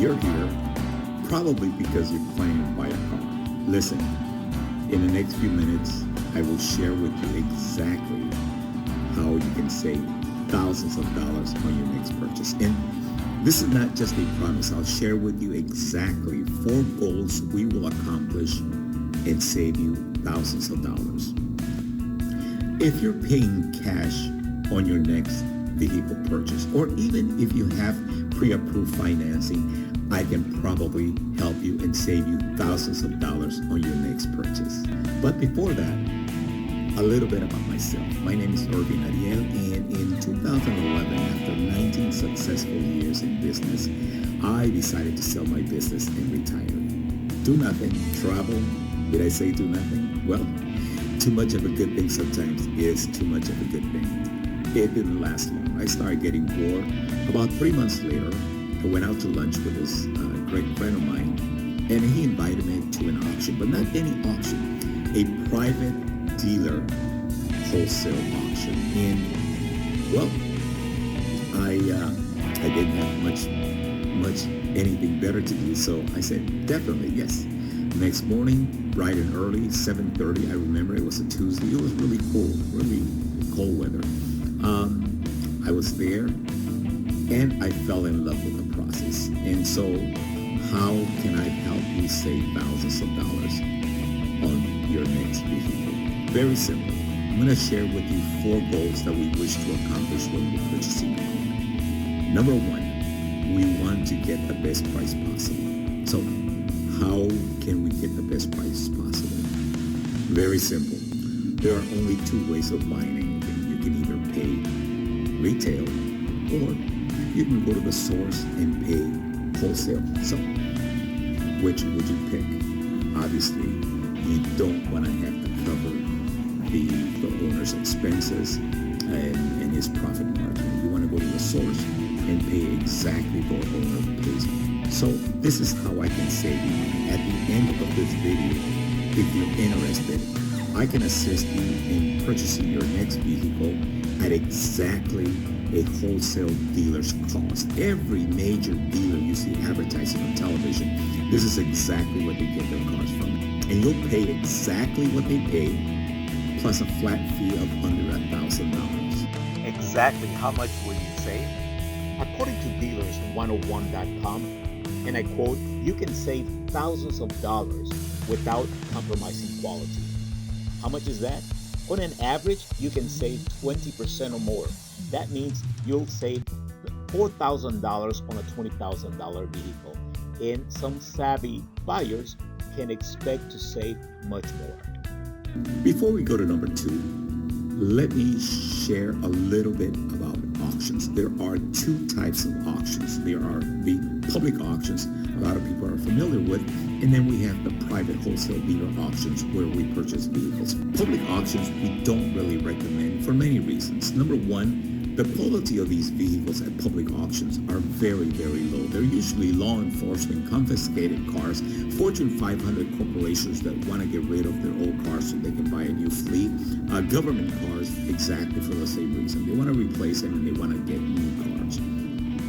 You're here probably because you're planning to buy a car. Listen, in the next few minutes, I will share with you exactly how you can save thousands of dollars on your next purchase. And this is not just a promise. I'll share with you exactly 4 goals we will accomplish and save you thousands of dollars. If you're paying cash on your next vehicle purchase, or even if you have pre-approved financing, I can probably help you and save you thousands of dollars on your next purchase. But before that, a little bit about myself. My name is Irvin Ariel, and in 2011, after 19 successful years in business, I decided to sell my business and retire. Do nothing, travel. Did I say do nothing? Well, too much of a good thing sometimes is too much of a good thing. It didn't last long. I started getting bored. About 3 months later, I went out to lunch with this great friend of mine, and he invited me to an auction, but not any auction, a private dealer wholesale auction. And well, I didn't have much anything better to do, so I said definitely yes. Next morning, bright and early, 7:30. I remember it was a Tuesday. It was really cold weather. I was there, and I fell in love with the process. And so, how can I help you save thousands of dollars on your next vehicle? Very simple. I'm going to share with you 4 goals that we wish to accomplish when we're purchasing a car. Number 1, we want to get the best price possible. So, how can we get the best price possible? Very simple. There are only 2 ways of buying anything. You can either pay retail, or you can go to the source and pay wholesale. So, which would you pick? Obviously, you don't want to have to cover the owner's expenses and his profit margin. You want to go to the source and pay exactly what the owner pays. So this is how I can save you. At the end of this video, if you're interested, I can assist you in purchasing your next vehicle at exactly a wholesale dealer's cost. Every major dealer you see advertising on television, this is exactly what they get their cars from. And you'll pay exactly what they pay, plus a flat fee of under $1,000. Exactly how much will you save? According to dealers101.com, and I quote, you can save thousands of dollars without compromising quality. How much is that? On an average, you can save 20% or more. That means you'll save $4,000 on a $20,000 vehicle. And some savvy buyers can expect to save much more. Before we go to number 2, let me share a little bit about auctions. There are 2 types of auctions. There are the public auctions a lot of people are familiar with, and then we have the private wholesale dealer auctions where we purchase vehicles. Public auctions we don't really recommend for many reasons. Number 1, the quality of these vehicles at public auctions are very, very low. They're usually law enforcement confiscated cars, Fortune 500 corporations that want to get rid of their old cars so they can buy a new fleet, government cars exactly for the same reason. They want to replace them and they want to get new cars.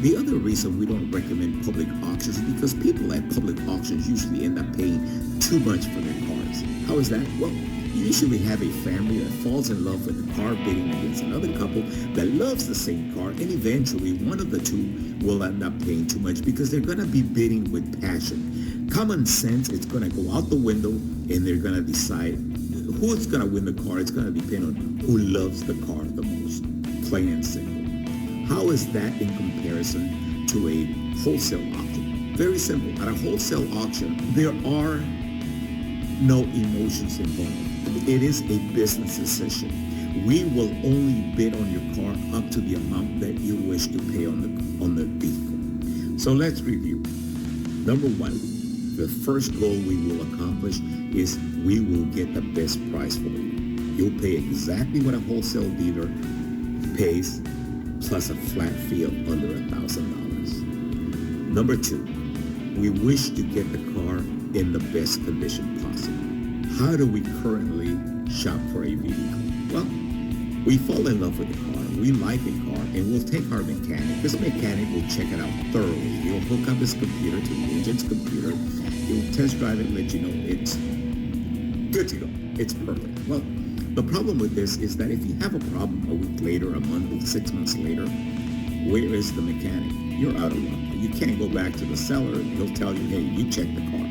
The other reason we don't recommend public auctions is because people at public auctions usually end up paying too much for their cars. How is that? Well, you usually have a family that falls in love with a car bidding against another couple that loves the same car, and eventually one of the 2 will end up paying too much because they're going to be bidding with passion. Common sense is going to go out the window, and they're going to decide who's going to win the car. It's going to depend on who loves the car the most, plain and simple. How is that in comparison to a wholesale auction? Very simple. At a wholesale auction, there are no emotions involved. It is a business decision. We will only bid on your car up to the amount that you wish to pay on the vehicle. So let's review. Number 1, the first goal we will accomplish is we will get the best price for you. You'll pay exactly what a wholesale dealer pays, plus a flat fee of under $1,000. Number 2, we wish to get the car in the best condition possible. How do we currently shop for a vehicle? Well, we fall in love with the car. we like a car and we'll take our mechanic. This mechanic will check it out thoroughly. He'll hook up his computer to the agent's computer. He'll test drive it and let you know it's good to go. It's perfect. Well, the problem with this is that if you have a problem a week later, a month, 6 months later, where is the mechanic? You're out of luck. You can't go back to the seller. He'll tell you, hey, you checked the car.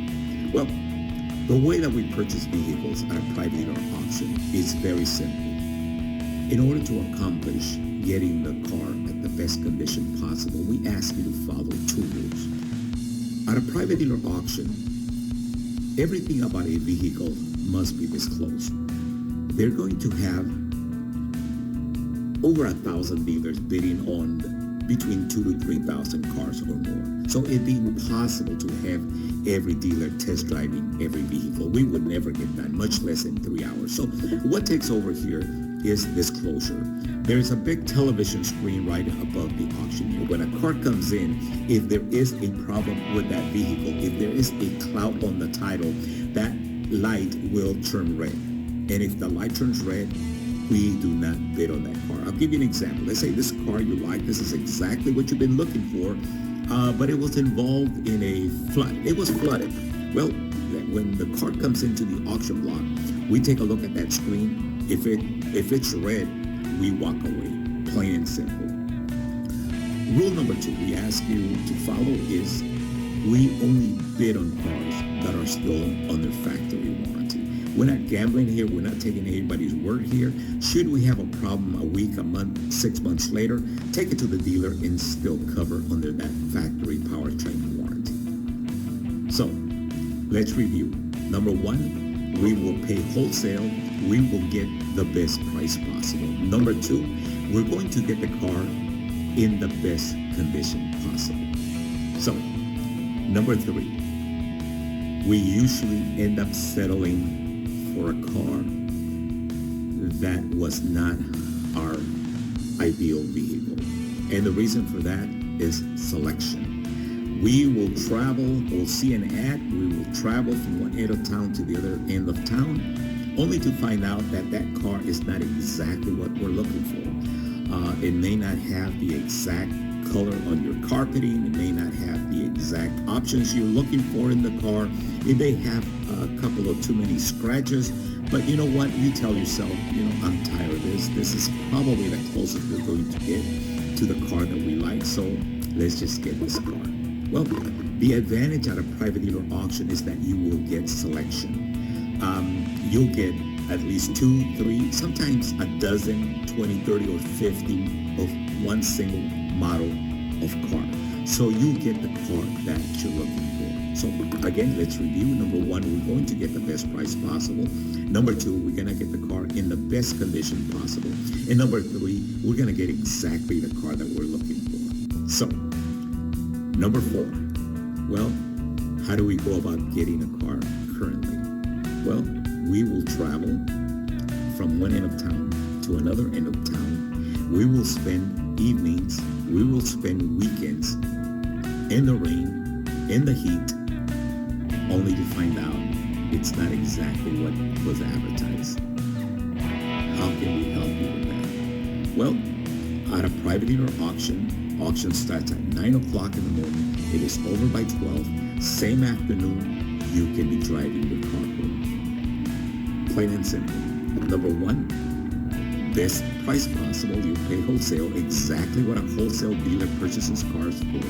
Well, the way that we purchase vehicles at a private dealer auction is very simple. In order to accomplish getting the car at the best condition possible, we ask you to follow two rules. At a private dealer auction, everything about a vehicle must be disclosed. They're going to have over 1,000 dealers bidding on between 2,000 to 3,000 cars or more. So it'd be impossible to have every dealer test driving every vehicle. We would never get done, much less in 3 hours. So what takes over here is disclosure. There is a big television screen right above the auctioneer. When a car comes in, if there is a problem with that vehicle, if there is a cloud on the title, that light will turn red. And if the light turns red, we do not bid on that car. I'll give you an example. Let's say this car you like, this is exactly what you've been looking for, but it was involved in a flood. It was flooded. Well, when the car comes into the auction block, we take a look at that screen. If it's red, we walk away, plain and simple. Rule number 2 we ask you to follow is we only bid on cars that are still under factory warranty. We're not gambling here. We're not taking anybody's word here. Should we have a problem a week, a month, 6 months later, take it to the dealer and still cover under that factory powertrain warranty. So let's review. Number 1, we will pay wholesale. We will get the best price possible. Number 2, we're going to get the car in the best condition possible. So, number 3, we usually end up settling for a car that was not our ideal vehicle. And the reason for that is selection. We will travel, we'll see an ad, we will travel from one end of town to the other end of town, only to find out that that car is not exactly what we're looking for. It may not have the exact color on your carpeting. It may not have the exact options you're looking for in the car. It may have a couple of too many scratches. But you know what? You tell yourself, I'm tired of this. This is probably the closest we're going to get to the car that we like. So let's just get this car. Well, the advantage at a private dealer auction is that you will get selection. You'll get at least 2, 3, sometimes a dozen, 20, 30, or 50 of one single model of car. So you get the car that you're looking for. So again, let's review. Number 1, we're going to get the best price possible. Number 2, we're going to get the car in the best condition possible. And number 3, we're going to get exactly the car that we're looking for. So, number 4, well, how do we go about getting a car currently? Well, we will travel from one end of town to another end of town. We will spend evenings, we will spend weekends in the rain, in the heat, only to find out it's not exactly what was advertised. How can we help you with that? Well, at a private dealer auction starts at 9 o'clock in the morning. It is over by 12. Same afternoon, you can be driving your car home. Plain and simple. Number 1, best price possible. You pay wholesale exactly what a wholesale dealer purchases cars for,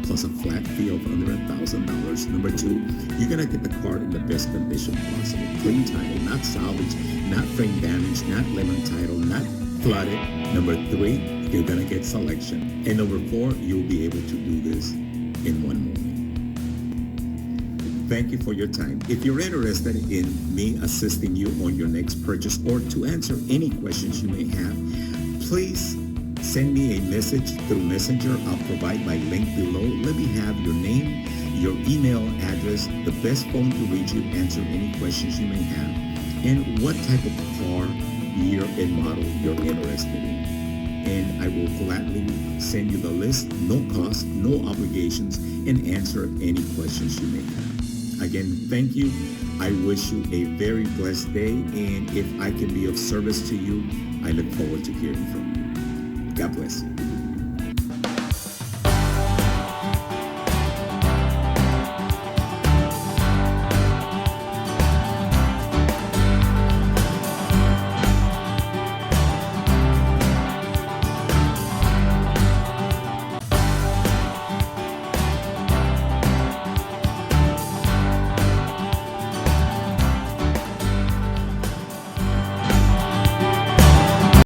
plus a flat fee of under $1,000. Number 2, you're gonna get the car in the best condition possible. Clean title, not salvaged, not frame damage, not lemon title, not flooded. Number 3, you're gonna get selection. And number 4, you'll be able to do this in one morning. Thank you for your time. If you're interested in me assisting you on your next purchase or to answer any questions you may have, please send me a message through Messenger. I'll provide my link below. Let me have your name, your email address, the best phone to reach you, answer any questions you may have, and what type of car, year, and model you're interested in. And I will gladly send you the list, no cost, no obligations, and answer any questions you may have. Again, thank you. I wish you a very blessed day, and if I can be of service to you, I look forward to hearing from you. God bless you.